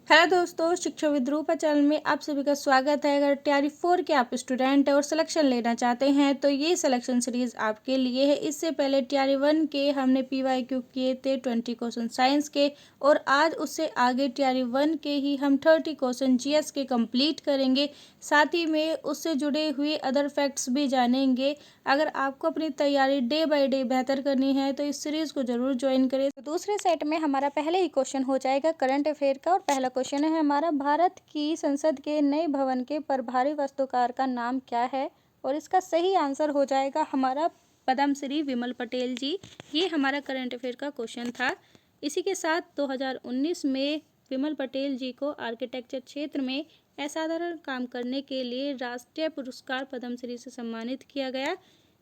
Hello दोस्तों, शिक्षा with Rupa channel में आप सभी का स्वागत है। अगर तैयारी 4 के आप स्टूडेंट हैं और सिलेक्शन लेना चाहते हैं तो ये सिलेक्शन सीरीज़ आपके लिए है। इससे पहले तैयारी 1 के हमने PYQ किए थे 20 क्वेश्चन साइंस के, और आज उससे आगे तैयारी 1 के ही हम 30 क्वेश्चन GS के कंप्लीट करेंगे। साथ ही में उससे जुड़े हुए अदर फैक्ट्स भी जानेंगे। अगर आपको अपनी तैयारी डे बाय डे बेहतर करनी है तो इस सीरीज़ को ज़रूर ज्वाइन करें। तो दूसरे सेट में हमारा पहले ही क्वेश्चन हो जाएगा करंट अफेयर का, और पहला क्वेश्चन है हमारा, भारत की संसद के नए भवन के प्रभारी वास्तुकार का नाम क्या है? और इसका सही आंसर हो जाएगा हमारा पद्मश्री विमल पटेल जी। ये हमारा करंट अफेयर का क्वेश्चन था। इसी के साथ 2019 में विमल पटेल जी को आर्किटेक्चर क्षेत्र में असाधारण काम करने के लिए राष्ट्रीय पुरस्कार पद्मश्री से सम्मानित किया गया।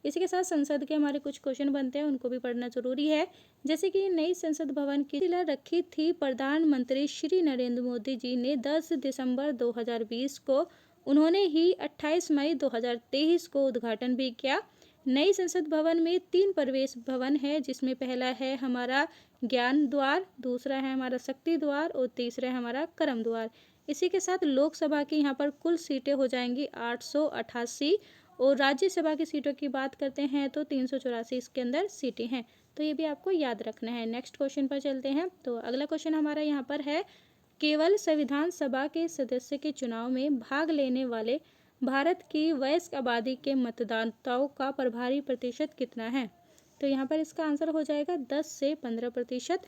इसी के साथ संसद के हमारे कुछ क्वेश्चन बनते हैं, उनको भी पढ़ना जरूरी है। जैसे कि नई संसद भवन की शिला रखी थी प्रधानमंत्री श्री नरेंद्र मोदी जी ने 10 दिसंबर 2020 को। उन्होंने ही 28 मई 2023 को उद्घाटन भी किया। नई संसद भवन में 3 प्रवेश भवन है, जिसमें पहला है हमारा ज्ञान द्वार, दूसरा है हमारा शक्ति द्वार और तीसरा है हमारा कर्म द्वार। इसी के साथ लोकसभा की यहाँ पर कुल सीटें हो जाएंगी 888, और राज्यसभा की सीटों की बात करते हैं तो 384 इसके अंदर सीटें हैं। तो ये भी आपको याद रखना है। नेक्स्ट क्वेश्चन पर चलते हैं। तो अगला क्वेश्चन हमारा यहाँ पर है, केवल संविधान सभा के सदस्य के चुनाव में भाग लेने वाले भारत की वयस्क आबादी के मतदाताओं का प्रभारी प्रतिशत कितना है? तो यहाँ पर इसका आंसर हो जाएगा 10 से 15%।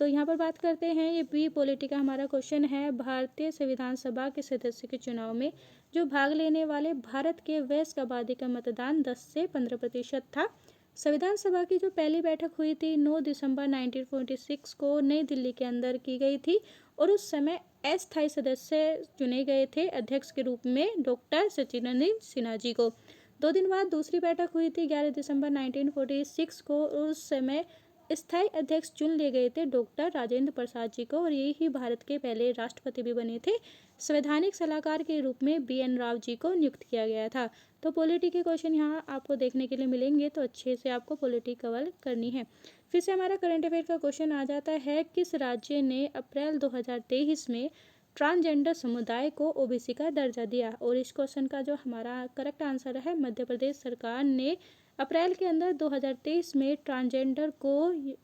तो यहाँ पर बात करते हैं, ये बी पॉलिटी का हमारा क्वेश्चन है, भारतीय संविधान सभा के सदस्य के चुनाव में जो भाग लेने वाले भारत के वयस्क आबादी का मतदान 10 से 15% था। संविधान सभा की जो पहली बैठक हुई थी 9 दिसंबर 1946 को नई दिल्ली के अंदर की गई थी, और उस समय अस्थायी सदस्य चुने गए थे अध्यक्ष के रूप में डॉक्टर सचिदानंद सिन्हा जी को। 2 दिन बाद दूसरी बैठक हुई थी 11 दिसंबर 1946 को, और उस समय स्थायी अध्यक्ष चुन लिए गए थे डॉक्टर राजेंद्र प्रसाद जी को, और यही ही भारत के पहले राष्ट्रपति भी बने थे। संवैधानिक सलाहकार के रूप में BN राव जी को नियुक्त किया गया था। तो पॉलिटी के क्वेश्चन यहाँ आपको देखने के लिए मिलेंगे, तो अच्छे से आपको पॉलिटी कवर करनी है। फिर से हमारा करंट अफेयर का क्वेश्चन आ जाता है, किस राज्य ने अप्रैल 2023 में ट्रांसजेंडर समुदाय को OBC का दर्जा दिया? और इस क्वेश्चन का जो हमारा करेक्ट आंसर है, मध्य प्रदेश सरकार ने अप्रैल के अंदर 2023 में ट्रांसजेंडर को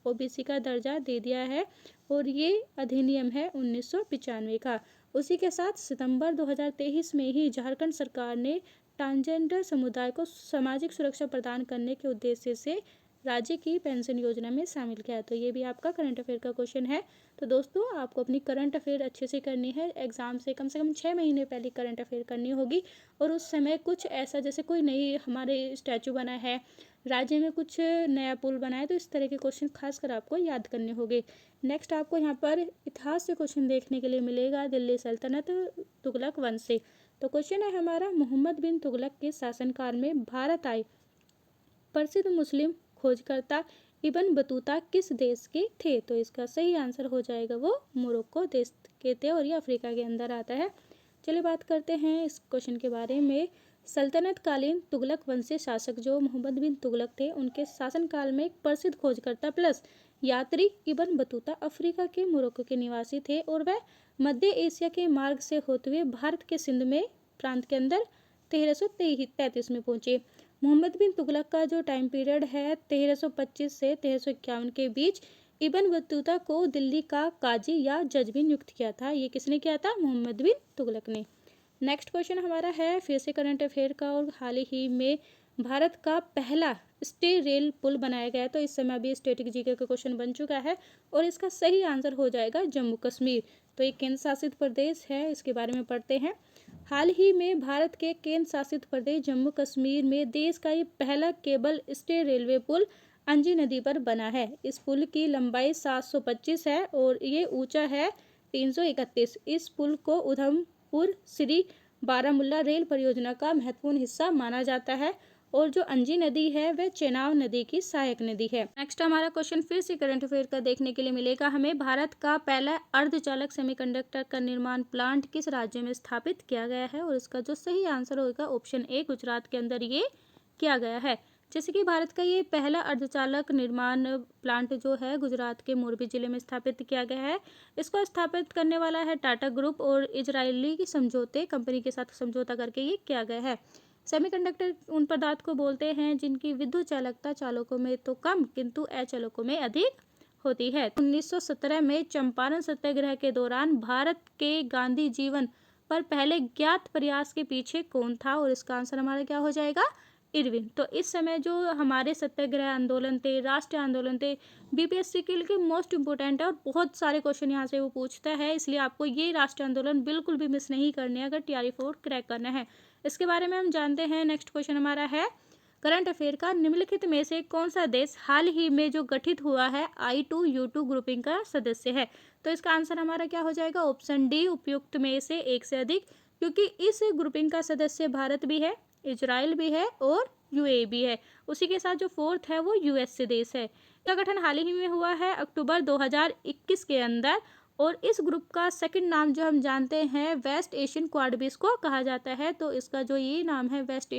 OBC का दर्जा दे दिया है, और ये अधिनियम है 1995 का। उसी के साथ सितंबर 2023 में ही झारखंड सरकार ने ट्रांसजेंडर समुदाय को सामाजिक सुरक्षा प्रदान करने के उद्देश्य से राज्य की पेंशन योजना में शामिल किया। तो ये भी आपका करंट अफेयर का क्वेश्चन है। तो दोस्तों, आपको अपनी करंट अफेयर अच्छे से करनी है। एग्जाम से कम 6 महीने पहले करंट अफेयर करनी होगी, और उस समय कुछ ऐसा जैसे कोई नई हमारे स्टैचू बना है, राज्य में कुछ नया पुल बना है, तो इस तरह के क्वेश्चन खासकर आपको याद करने होंगे। नेक्स्ट आपको यहाँ पर इतिहास से क्वेश्चन देखने के लिए मिलेगा, दिल्ली सल्तनत तुगलक वंश से। तो क्वेश्चन है हमारा, मोहम्मद बिन तुगलक के शासनकाल में भारत आए प्रसिद्ध मुस्लिम खोजकर्ता इब्न बतूता किस देश के थे? तो इसका सही आंसर हो जाएगा वो मोरक्को देश के थे, और ये अफ्रीका के अंदर आता है। चलिए बात करते हैं इस क्वेश्चन के बारे में। सल्तनत कालीन तुगलक वंशीय शासक जो मोहम्मद बिन तुगलक थे, उनके शासनकाल में एक प्रसिद्ध खोजकर्ता प्लस यात्री इब्न बतूता अफ्रीका के मोरक्को के निवासी थे, और वह मध्य एशिया के मार्ग से होते हुए भारत के सिंध में प्रांत के अंदर 1333 में पहुंचे। मोहम्मद बिन तुगलक का जो टाइम पीरियड है 1325 से 1351 के बीच, इब्न बतूता को दिल्ली का काजी या जज भी नियुक्त किया था। ये किसने किया था? मोहम्मद बिन तुगलक ने। नेक्स्ट क्वेश्चन हमारा है फिर से करंट अफेयर का, और हाल ही में भारत का पहला स्टे रेल पुल बनाया गया है। तो इस समय अभी स्टैटिक जीके का क्वेश्चन बन चुका है, और इसका सही आंसर हो जाएगा जम्मू कश्मीर। तो एक केंद्र शासित प्रदेश है, इसके बारे में पढ़ते हैं। हाल ही में भारत के केंद्र शासित प्रदेश जम्मू कश्मीर में देश का ये पहला केबल स्टे रेलवे पुल अंजी नदी पर बना है। इस पुल की लंबाई 725 है, और ये ऊंचा है 331। इस पुल को उधमपुर श्री बारामुल्ला रेल परियोजना का महत्वपूर्ण हिस्सा माना जाता है, और जो अंजी नदी है वह चेनाब नदी की सहायक नदी है। नेक्स्ट हमारा क्वेश्चन फिर से करंट अफेयर का देखने के लिए मिलेगा हमें, भारत का पहला अर्धचालक सेमीकंडक्टर का निर्माण प्लांट किस राज्य में स्थापित किया गया है? और इसका जो सही आंसर होगा ऑप्शन ए, गुजरात के अंदर ये किया गया है। जैसे कि भारत का ये पहला अर्धचालक निर्माण प्लांट जो है गुजरात के मोरबी जिले में स्थापित किया गया है। इसको स्थापित करने वाला है टाटा ग्रुप और इजरायली की समझौते कंपनी के साथ समझौता करके ये किया गया है। सेमीकंडक्टर उन पदार्थ को बोलते हैं जिनकी विद्युत चालकता चालकों में तो कम किंतु अचालकों में अधिक होती है। 1917 में चंपारण सत्याग्रह के दौरान भारत के गांधी जीवन पर पहले ज्ञात प्रयास के पीछे कौन था, और इसका आंसर हमारा क्या हो जाएगा, इरविन। तो इस समय जो हमारे सत्याग्रह आंदोलन थे, राष्ट्रीय आंदोलन थे, बीपीएससी के लिए मोस्ट इंपोर्टेंट है और बहुत सारे क्वेश्चन यहाँ से वो पूछता है, इसलिए आपको ये राष्ट्रीय आंदोलन बिल्कुल भी मिस नहीं करने हैं अगर टीआरई 4 क्रैक करना है। इसके बारे में हम जानते हैं। नेक्स्ट क्वेश्चन हमारा है करंट अफेयर का, निम्नलिखित में से कौन सा देश हाल ही में जो गठित हुआ है I2U2 ग्रुपिंग का सदस्य है। तो इसका आंसर हमारा क्या हो जाएगा, ऑप्शन डी, उपयुक्त में से एक से अधिक, क्योंकि इस ग्रुपिंग का सदस्य भारत भी है, इजराइल भी है और यूएई भी है। उसी के साथ जो फोर्थ है वो यूएसए देश है। इसका गठन हाल ही में हुआ है अक्टूबर 2021 के अंदर, और इस ग्रुप का सेकंड नाम जो हम जानते हैं वेस्ट एशियन क्वाड भी इसको कहा जाता है। तो इसका जो ये नाम है West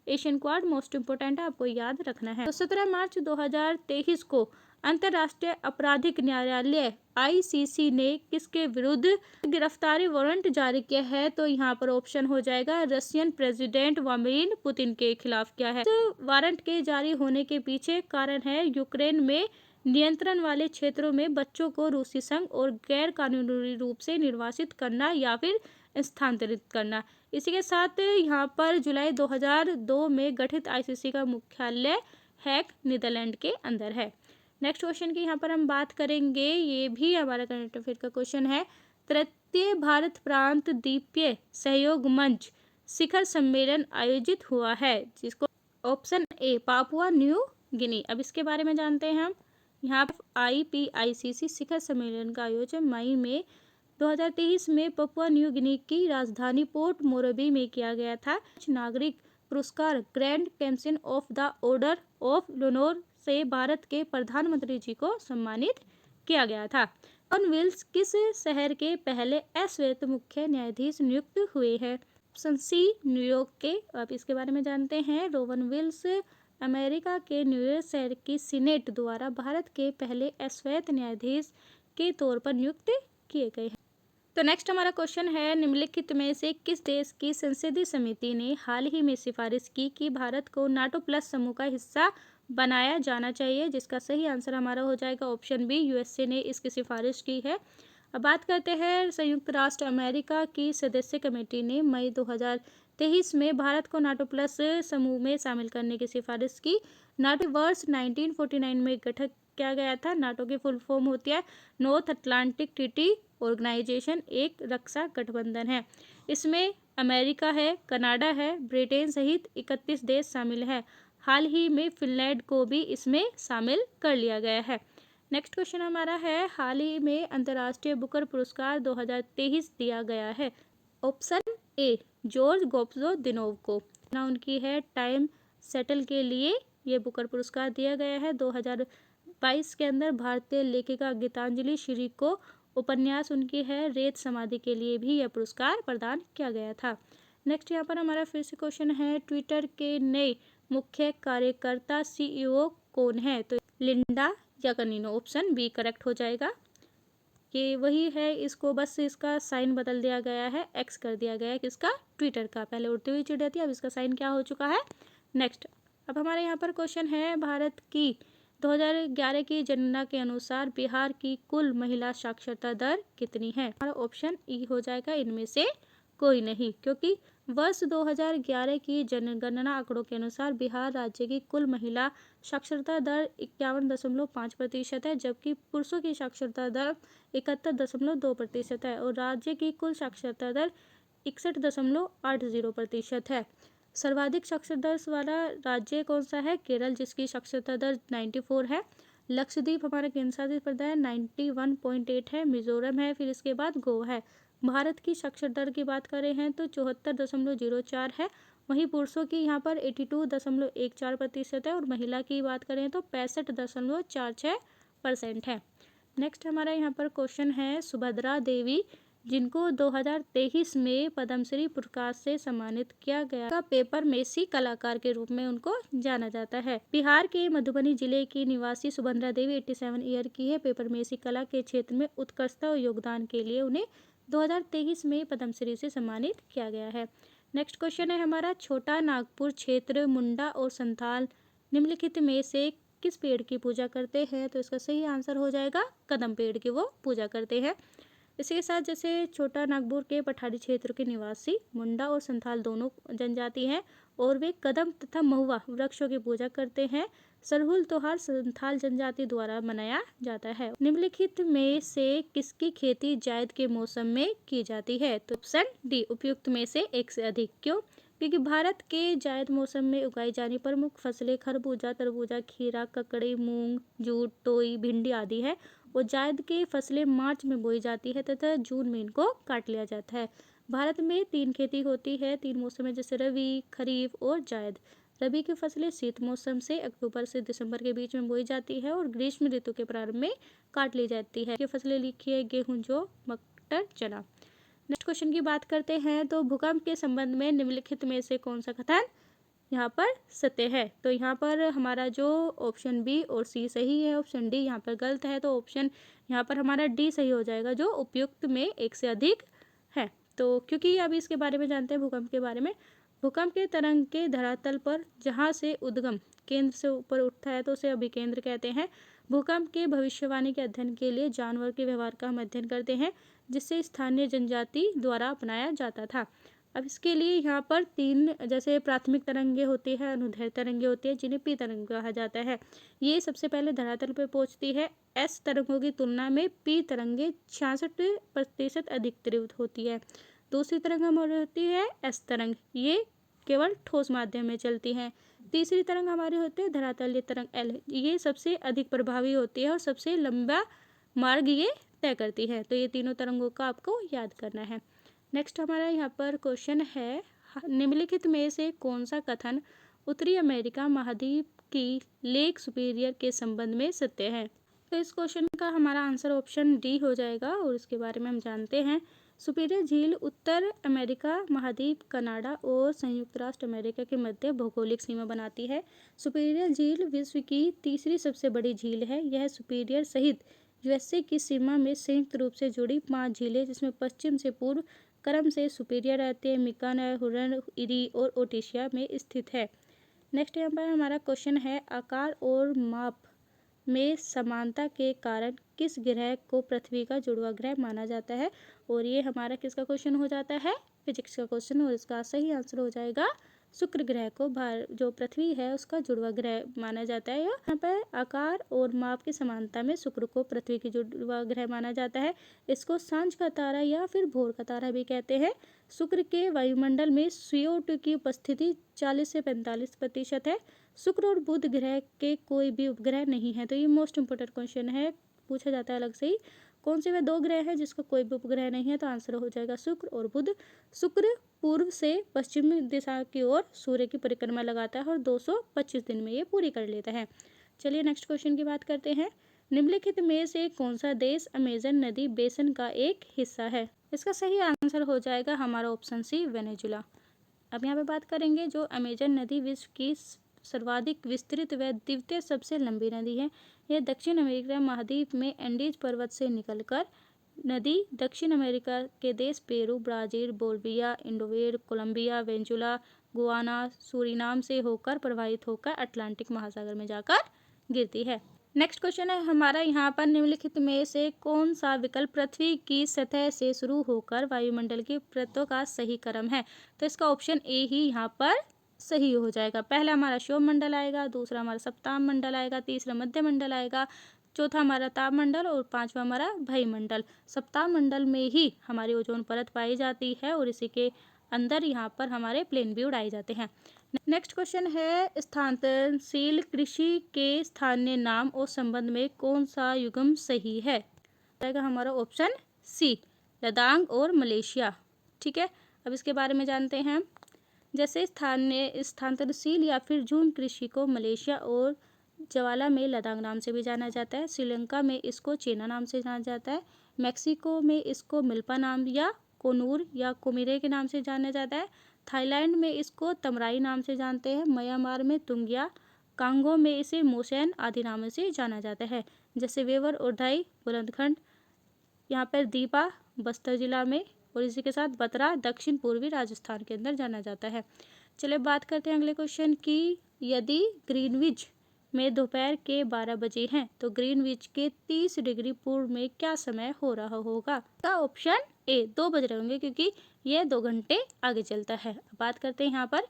Asian Quad most important है, आपको याद रखना है। तो 17 मार्च 2023 को अंतर्राष्ट्रीय आपराधिक न्यायालय ICC ने किसके विरुद्ध गिरफ्तारी वारंट जारी किया है। तो यहाँ पर ऑप्शन हो जाएगा रशियन प्रेसिडेंट व्लादिमीर पुतिन के खिलाफ किया है। तो वारंट के जारी होने के पीछे कारण है यूक्रेन में नियंत्रण वाले क्षेत्रों में बच्चों को रूसी संघ और गैर कानूनी रूप से निर्वासित करना या फिर स्थानांतरित करना। इसी के साथ यहाँ पर जुलाई 2002 में गठित ICC का मुख्यालय हैग नीदरलैंड के अंदर है। नेक्स्ट क्वेश्चन की यहाँ पर हम बात करेंगे, ये भी हमारा करंट अफेयर का क्वेश्चन है। तृतीय भारत प्रांत द्वीपीय सहयोग मंच शिखर सम्मेलन आयोजित हुआ है, जिसको option A Papua New Guinea. अब इसके बारे में जानते हैं हम। यहाँ पर IPICC शिखर सम्मेलन का आयोजन मई में 2023 में पपुआ न्यू गिनी की राजधानी पोर्ट मोरबी में किया गया था। नागरिक पुरस्कार grand captain of the order of honour से भारत के प्रधानमंत्री जी को सम्मानित किया गया था। रोवन विल्स किस शहर के पहले अश्वेत मुख्य न्यायाधीश नियुक्त हुए हैं। ऑप्शन सी न्यूयॉर्क के। अब इसके बारे में जानते हैं। रोवन विल्स अमेरिका के न्यूयॉर्क शहर की सीनेट द्वारा भारत के पहले अश्वेत न्यायाधीश के तौर पर नियुक्त किए गए हैं। तो नेक्स्ट हमारा क्वेश्चन है, निम्नलिखित में से किस देश की संसदीय समिति ने हाल ही में सिफारिश की कि भारत को नाटो प्लस समूह का हिस्सा बनाया जाना चाहिए, जिसका सही आंसर हमारा हो जाएगा ऑप्शन बी, यूएसए ने इसकी सिफारिश की है। अब बात करते हैं संयुक्त राष्ट्र अमेरिका की सदस्य कमेटी ने मई 2023 में भारत को नाटो प्लस समूह में शामिल करने की सिफारिश की। नाटो वर्ष 1949 में गठन किया गया था। नाटो की फुल फॉर्म होती है नॉर्थ अटलांटिक ट्रीटी ऑर्गेनाइजेशन, एक रक्षा गठबंधन है। इसमें अमेरिका है, कनाडा है, ब्रिटेन सहित 31 देश शामिल है। हाल ही में फिनलैंड को भी इसमें शामिल कर लिया गया है। नेक्स्ट क्वेश्चन हमारा है, हाल ही में अंतर्राष्ट्रीय बुकर पुरस्कार 2023 दिया गया है। ऑप्शन ए जॉर्ज गोप्सो-दिनोव को। ना उनकी है टाइम सेटल के लिए ये बुकर पुरस्कार दिया गया है। 2022 के अंदर भारतीय लेखिका गीतांजलि श्री को उपन्यास उनकी है रेत समाधि के लिए भी यह पुरस्कार प्रदान किया गया था। नेक्स्ट यहाँ पर हमारा फिर से क्वेश्चन है, ट्विटर के नए मुख्य कार्यकर्ता CEO कौन है। तो लिंडा याकनिनो, ऑप्शन बी करेक्ट हो जाएगा। ये वही है, इसको बस इसका साइन बदल दिया गया है, एक्स कर दिया गया है किसका, ट्विटर का। पहले उड़ती हुई चिड़िया थी, अब इसका साइन क्या हो चुका है, नेक्स्ट। अब हमारे यहाँ पर क्वेश्चन है, भारत की 2011 की जनगणना के अनुसार बिहार की कुल महिला साक्षरता दर कितनी है। हमारा ऑप्शन ई हो जाएगा, इनमें से कोई नहीं, क्योंकि वर्ष 2011 की जनगणना आंकड़ों के अनुसार बिहार राज्य की कुल महिला साक्षरता दर 51.5% है, जबकि पुरुषों की साक्षरता दर 71.2% है और राज्य की कुल साक्षरता दर 61.80% है। सर्वाधिक साक्षर दर वाला राज्य कौन सा है, केरल, जिसकी साक्षरता दर 94 है। लक्षद्वीप हमारा केंद्र शासित प्रदेश है, 91.8 है। मिजोरम है, फिर इसके बाद गोवा है। भारत की साक्षर दर की बात करें हैं तो 74.04 है। वहीं पुरुषों की यहाँ पर 82.14% है और महिला की बात करें तो 65.46% है। नेक्स्ट हमारा यहाँ पर क्वेश्चन है, सुभद्रा देवी जिनको 2023 में पद्मश्री पुरस्कार से सम्मानित किया गया का पेपर मेसी कलाकार के रूप में उनको जाना जाता है। बिहार के मधुबनी जिले की निवासी सुभद्रा देवी 87 ईयर की है। पेपर मेसी कला के क्षेत्र में उत्कृष्ट योगदान के लिए उन्हें 2023 में पद्मश्री से सम्मानित किया गया है। नेक्स्ट क्वेश्चन है हमारा, छोटा नागपुर क्षेत्र मुंडा और संथाल निम्नलिखित में से किस पेड़ की पूजा करते हैं? तो इसका सही आंसर हो जाएगा कदम पेड़ की वो पूजा करते हैं। इसी के साथ जैसे छोटा नागपुर के पठारी क्षेत्र के निवासी मुंडा और संथाल दोनों जनजाति हैं और वे कदम तथा महुआ वृक्षों की पूजा करते हैं। सरहुल त्योहार संथाल जनजाति द्वारा मनाया जाता है। निम्नलिखित में से किसकी खेती जायद के मौसम में की जाती है? तो ऑप्शन डी, उपयुक्त में से एक से अधिक। क्यों? क्योंकि भारत के जायद मौसम में उगाई जाने प्रमुख फसलें खरबूजा, तरबूजा, खीरा, ककड़ी, मूंग, जूट, तोई, भिंडी आदि है और जायद की फसलें मार्च में बोई जाती है तथा जून में इनको काट लिया जाता है। भारत में 3 खेती होती है, 3 मौसम में, जैसे रबी, खरीफ और जायद। रबी की फसलें शीत मौसम से अक्टूबर से दिसंबर के बीच में बोई जाती है और ग्रीष्म ऋतु के प्रारंभ में काट ली जाती है। ये फसलें लिखी है गेहूं, जौ, मटर, चना। नेक्स्ट क्वेश्चन की बात करते हैं, तो भूकंप के संबंध में निम्नलिखित में से कौन सा कथन यहाँ पर सत्य है? तो यहाँ पर हमारा जो ऑप्शन बी और सी सही है, ऑप्शन डी यहाँ पर गलत है, तो ऑप्शन यहाँ पर हमारा डी सही हो जाएगा, जो उपयुक्त में एक से अधिक है। तो क्योंकि अभी इसके बारे में जानते हैं भूकंप के बारे में। भूकंप के तरंग के धरातल पर जहाँ से उद्गम केंद्र से ऊपर उठता है तो उसे अभिकेंद्र कहते हैं। भूकंप के भविष्यवाणी के अध्ययन के लिए जानवर के व्यवहार का हम अध्ययन करते हैं, जिससे स्थानीय जनजाति द्वारा अपनाया जाता था। अब इसके लिए यहाँ पर 3 जैसे प्राथमिक तरंगे होती है, अनुदैर्ध्य तरंगे होती है, जिन्हें पी तरंग कहा जाता है। ये सबसे पहले धरातल पर पहुँचती है। एस तरंगों की तुलना में पी तरंगे 66% अधिक तीव्र होती है। दूसरी तरंग हमारी होती है एस तरंग, ये केवल ठोस माध्यम में चलती हैं। तीसरी तरंग हमारी होती है धरातलीय तरंग एल, ये सबसे अधिक प्रभावी होती है और सबसे लंबा मार्ग ये तय करती है। तो ये तीनों तरंगों का आपको याद करना है। नेक्स्ट हमारा यहाँ पर क्वेश्चन है, निम्नलिखित में से कौन सा कथन उत्तरी अमेरिका महाद्वीप की लेक सुपीरियर के संबंध में सत्य है? तो इस क्वेश्चन का हमारा आंसर ऑप्शन डी हो जाएगा और इसके बारे में हम जानते हैं। सुपीरियर झील उत्तर अमेरिका महाद्वीप, कनाडा और संयुक्त राष्ट्र अमेरिका के मध्य भौगोलिक सीमा बनाती है। सुपीरियर झील विश्व की तीसरी सबसे बड़ी झील है। यह सुपीरियर सहित यूएसए की सीमा में संयुक्त रूप से जुड़ी 5 झीलें, जिसमें पश्चिम से पूर्व क्रम से सुपीरियर रहते हैं, मिकान, हुरन, इरी और ओटिशिया में स्थित है। नेक्स्ट यहाँ पर हमारा क्वेश्चन है, आकार और माप में समानता के कारण किस ग्रह को पृथ्वी का जुड़वा ग्रह माना जाता है? और ये हमारा किसका क्वेश्चन हो जाता है? फिजिक्स का क्वेश्चन, और इसका सही आंसर हो जाएगा शुक्र ग्रह को जो पृथ्वी है उसका जुड़वा ग्रह माना जाता है। यहाँ पर आकार और माप की समानता में शुक्र को पृथ्वी की जुड़वा ग्रह माना जाता है। इसको सांझ का तारा या फिर भोर का तारा भी कहते हैं। शुक्र के वायुमंडल में CO2 की उपस्थिति 40 से 45% है। शुक्र और बुध ग्रह के कोई भी उपग्रह नहीं है। तो ये मोस्ट इंपोर्टेंट क्वेश्चन है, पूछा जाता है अलग से ही। कौन से वे 2 ग्रह हैं जिसका कोई भी उपग्रह नहीं है? तो आंसर हो जाएगा शुक्र और बुध। शुक्र पूर्व से पश्चिमी दिशा की ओर सूर्य की परिक्रमा लगाता है और 225 दिन में ये पूरी कर लेता है। चलिए नेक्स्ट क्वेश्चन की बात करते हैं। निम्नलिखित में से कौन सा देश अमेजन नदी बेसिन का एक हिस्सा है? इसका सही आंसर हो जाएगा हमारा ऑप्शन सी, वेनेजुला। अब यहाँ पे बात करेंगे, जो अमेजन नदी विश्व की सर्वाधिक विस्तृत व द्वितीय सबसे लंबी नदी है। यह दक्षिण अमेरिका महाद्वीप में एंडीज पर्वत से निकलकर नदी दक्षिण अमेरिका के देश पेरू, ब्राजील, बोलिविया, इंडोवेर, कोलंबिया, वेनेजुला, गुआना, सूरीनाम से होकर प्रवाहित होकर अटलांटिक महासागर में जाकर गिरती है। नेक्स्ट क्वेश्चन है हमारा यहाँ पर, निम्नलिखित में से कौन सा विकल्प पृथ्वी की सतह से शुरू होकर वायुमंडल की परतों का सही क्रम है? तो इसका ऑप्शन ए ही यहाँ पर सही हो जाएगा। पहला हमारा शोभ मंडल आएगा, दूसरा हमारा सप्ताह मंडल आएगा, तीसरा मध्य मंडल आएगा, चौथा हमारा ताप मंडल और 5वां हमारा वायुमंडल। सप्ताह मंडल में ही हमारी ओजोन परत पाई जाती है और इसी के अंदर यहाँ पर हमारे प्लेन भी उड़ाए जाते हैं। नेक्स्ट क्वेश्चन है, स्थानांतरशील कृषि के स्थानीय नाम और संबंध में कौन सा युग्म सही है? आएगा हमारा ऑप्शन सी, लद्दाख और मलेशिया। ठीक है, अब इसके बारे में जानते हैं। जैसे स्थानांतरशील या फिर झूम कृषि को मलेशिया और जवाला में लद्दाख नाम से भी जाना जाता है। श्रीलंका में इसको चेना नाम से जाना जाता है। मेक्सिको में इसको मिल्पा नाम या कोनूर या कोमिरे के नाम से जाना जाता है। थाईलैंड में इसको तमराई नाम से जानते हैं। म्यांमार में तुंगिया, कांगो में इसे मोसैन आदि नामों से जाना जाता है। जैसे वेवर, उरधाई, बुलंदखंड, यहाँ पर दीपा बस्तर जिला में, और इसी के साथ बतरा दक्षिण पूर्वी राजस्थान के अंदर जाना जाता है। चलिए बात करते हैं अगले क्वेश्चन की। यदि ग्रीनविच में दोपहर के 12 बजे हैं तो ग्रीनविच के 30 डिग्री पूर्व में क्या समय हो रहा होगा? का ऑप्शन ए 2 बज रहे होंगे क्योंकि यह 2 घंटे आगे चलता है। बात करते हैं यहाँ पर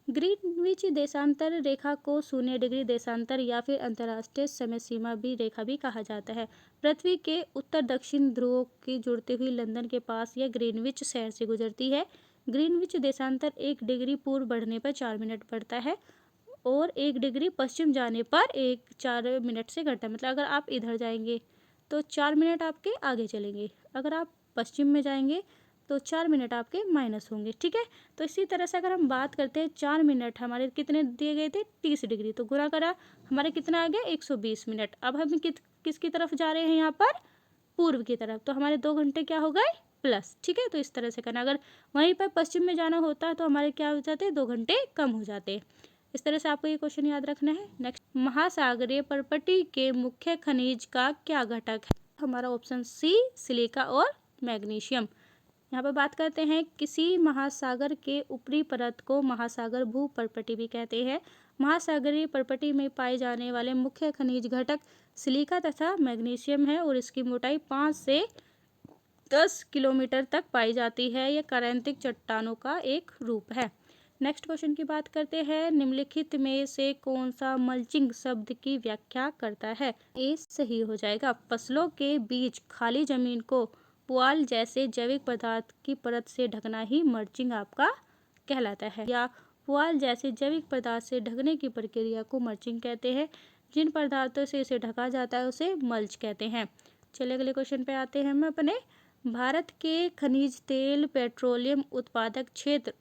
ग्रीनविच देशांतर रेखा को 0 डिग्री देशांतर या फिर अंतर्राष्ट्रीय समय सीमा भी रेखा भी कहा जाता है। पृथ्वी के उत्तर दक्षिण ध्रुवों की जुड़ती हुई लंदन के पास यह ग्रीनविच शहर से गुजरती है। ग्रीनविच देशांतर 1 डिग्री पूर्व बढ़ने पर 4 मिनट बढ़ता है और 1 डिग्री पश्चिम जाने पर 4 मिनट से घटता है। मतलब अगर आप इधर जाएंगे तो 4 मिनट आपके आगे चलेंगे, अगर आप पश्चिम में जाएंगे तो 4 मिनट आपके माइनस होंगे। ठीक है, तो इसी तरह से अगर हम बात करते हैं 4 मिनट हमारे कितने दिए गए थे 30 डिग्री, तो गुणा करा हमारे कितना आ गया 120 मिनट। अब हम किसकी तरफ जा रहे हैं यहाँ पर? पूर्व की तरफ, तो हमारे 2 घंटे क्या हो गए प्लस। ठीक है, तो इस तरह से करना। अगर वहीं पर पश्चिम में जाना होता है तो हमारे क्या हो जाते 2 घंटे कम हो जाते। इस तरह से आपको ये क्वेश्चन याद रखना है। नेक्स्ट, महासागरीय पर्पटी के मुख्य खनिज का क्या घटक है? हमारा ऑप्शन सी सिलिका और मैग्नीशियम। यहाँ पर बात करते हैं किसी महासागर के ऊपरी परत को महासागर भूपर्पटी भी कहते हैं। महासागरीय पर्पटी में पाए जाने वाले मुख्य खनिज घटक सिलिका तथा मैग्नीशियम है और इसकी मोटाई 5 से 10 किलोमीटर तक पाई जाती है। यह कांतिक चट्टानों का एक रूप है। नेक्स्ट क्वेश्चन की बात करते हैं, निम्नलिखित में से कौन सा मल्चिंग शब्द की व्याख्या करता है? ए सही हो जाएगा। फसलों के बीच खाली जमीन को पुआल जैसे जैविक पदार्थ की परत से ढकना ही मल्चिंग आपका कहलाता है, या पुआल जैसे जैविक पदार्थ से ढकने की प्रक्रिया को मल्चिंग कहते हैं। जिन पदार्थों से इसे ढका जाता है उसे मल्च कहते हैं। चलिए अगले क्वेश्चन पे आते हैं हम अपने। भारत के खनिज तेल पेट्रोलियम उत्पादक क्षेत्र,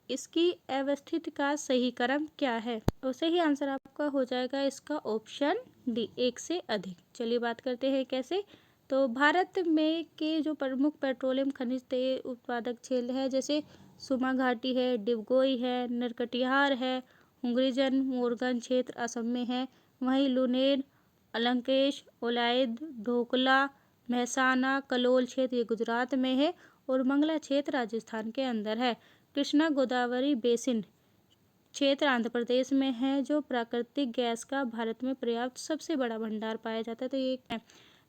इसकी अवस्थिति का सही क्रम क्या है? तो सही आंसर आपका हो जाएगा इसका ऑप्शन डी, 1 से अधिक। चलिए बात करते हैं कैसे। तो भारत में के जो प्रमुख पेट्रोलियम खनिज तेल उत्पादक क्षेत्र है, जैसे सुमा घाटी है, डिबगोई है, नरकटियार है, हुंगरीजन मोरगन क्षेत्र असम में है, वहीं लुनेर, अलंकेश, ओलायद, ढोकला, महसाना, कलोल क्षेत्र ये गुजरात में है, और मंगला क्षेत्र राजस्थान के अंदर है। कृष्णा गोदावरी बेसिन क्षेत्र आंध्र प्रदेश में है, जो प्राकृतिक गैस का भारत में पर्याप्त सबसे बड़ा भंडार पाया जाता है। तो ये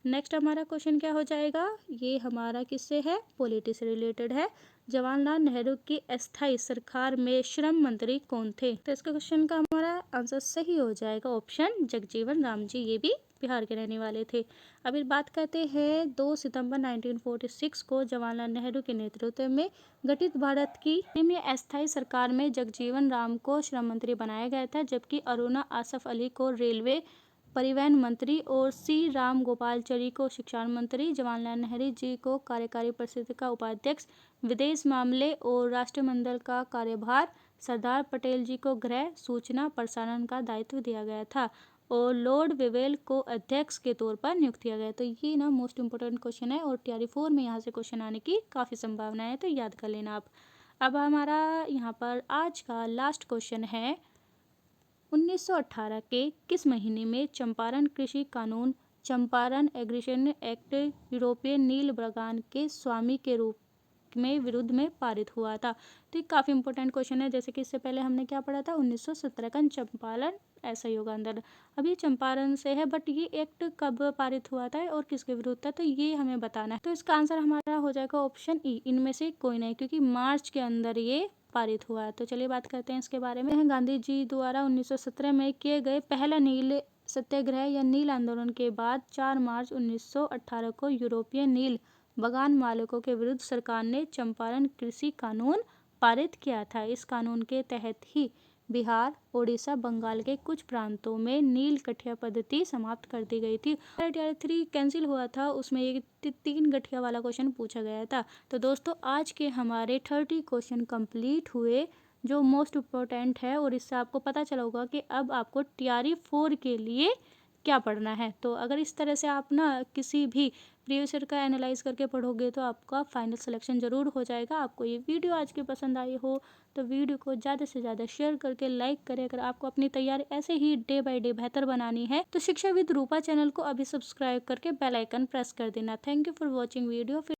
नेक्स्ट हमारा क्वेश्चन क्या हो जाएगा, ये हमारा किससे है? पॉलिटी से रिलेटेड है। जवाहरलाल नेहरू की अस्थायी सरकार में श्रम मंत्री कौन थे? तो इसका क्वेश्चन का हमारा आंसर सही हो जाएगा ऑप्शन जगजीवन राम जी, ये भी बिहार के रहने वाले थे। अभी बात करते हैं 2 सितंबर 1946 को जवाहरलाल नेहरू के नेतृत्व में गठित भारत की अस्थायी सरकार में जगजीवन राम को श्रम मंत्री बनाया गया था, जबकि अरुणा आसफ अली को रेलवे परिवहन मंत्री और सी राम गोपालचरी को शिक्षा मंत्री, जवाहरलाल नेहरू जी को कार्यकारी परिषद का उपाध्यक्ष, विदेश मामले और राष्ट्रमंडल का कार्यभार, सरदार पटेल जी को गृह सूचना प्रसारण का दायित्व दिया गया था, और लॉर्ड वेवेल को अध्यक्ष के तौर पर नियुक्त किया गया। तो ये ना मोस्ट इंपोर्टेंट क्वेश्चन है और TRE 4 में यहाँ से क्वेश्चन आने की काफ़ी संभावना है, तो याद कर लेना आप। अब हमारा यहाँ पर आज का लास्ट क्वेश्चन है, 1918 के किस महीने में चंपारण कृषि कानून चंपारण एग्रीशन एक्ट यूरोपियन नील बगान के स्वामी के रूप में विरुद्ध में पारित हुआ था? तो ये काफ़ी इंपॉर्टेंट क्वेश्चन है। जैसे कि इससे पहले हमने क्या पढ़ा था, 1917 का चंपारण ऐसा ही होगा अंदर, अभी चंपारण से है, बट ये एक्ट कब पारित हुआ था और किसके विरुद्ध था, तो ये हमें बताना है। तो इसका आंसर हमारा हो जाएगा ऑप्शन ई, इनमें से कोई नहीं, क्योंकि मार्च के अंदर ये पारित हुआ है। तो चलिए बात करते हैं इसके बारे में। गांधी जी द्वारा 1917 में किए गए पहला नील सत्याग्रह या नील आंदोलन के बाद 4 मार्च 1918 को यूरोपियन नील बगान मालिकों के विरुद्ध सरकार ने चंपारण कृषि कानून पारित किया था। इस कानून के तहत ही बिहार, ओडिशा, बंगाल के कुछ प्रांतों में नील गठिया पद्धति समाप्त कर दी गई थी। TRE 3 कैंसिल हुआ था, उसमें एक 3 गठिया वाला क्वेश्चन पूछा गया था। तो दोस्तों आज के हमारे 30 क्वेश्चन कंप्लीट हुए, जो मोस्ट इम्पोर्टेंट है, और इससे आपको पता चला होगा कि अब आपको TRE 4 के लिए क्या पढ़ना है। तो अगर इस तरह से आप ना किसी भी प्रीवियस ईयर का एनालाइज करके पढ़ोगे तो आपका फाइनल सिलेक्शन ज़रूर हो जाएगा। आपको ये वीडियो आज की पसंद आई हो तो वीडियो को ज़्यादा से ज़्यादा शेयर करके लाइक करें। अगर आपको अपनी तैयारी ऐसे ही डे बाय डे बेहतर बनानी है तो शिक्षा विद रूपा चैनल को अभी सब्सक्राइब करके बेल आइकन प्रेस कर देना। Thank you for watching video.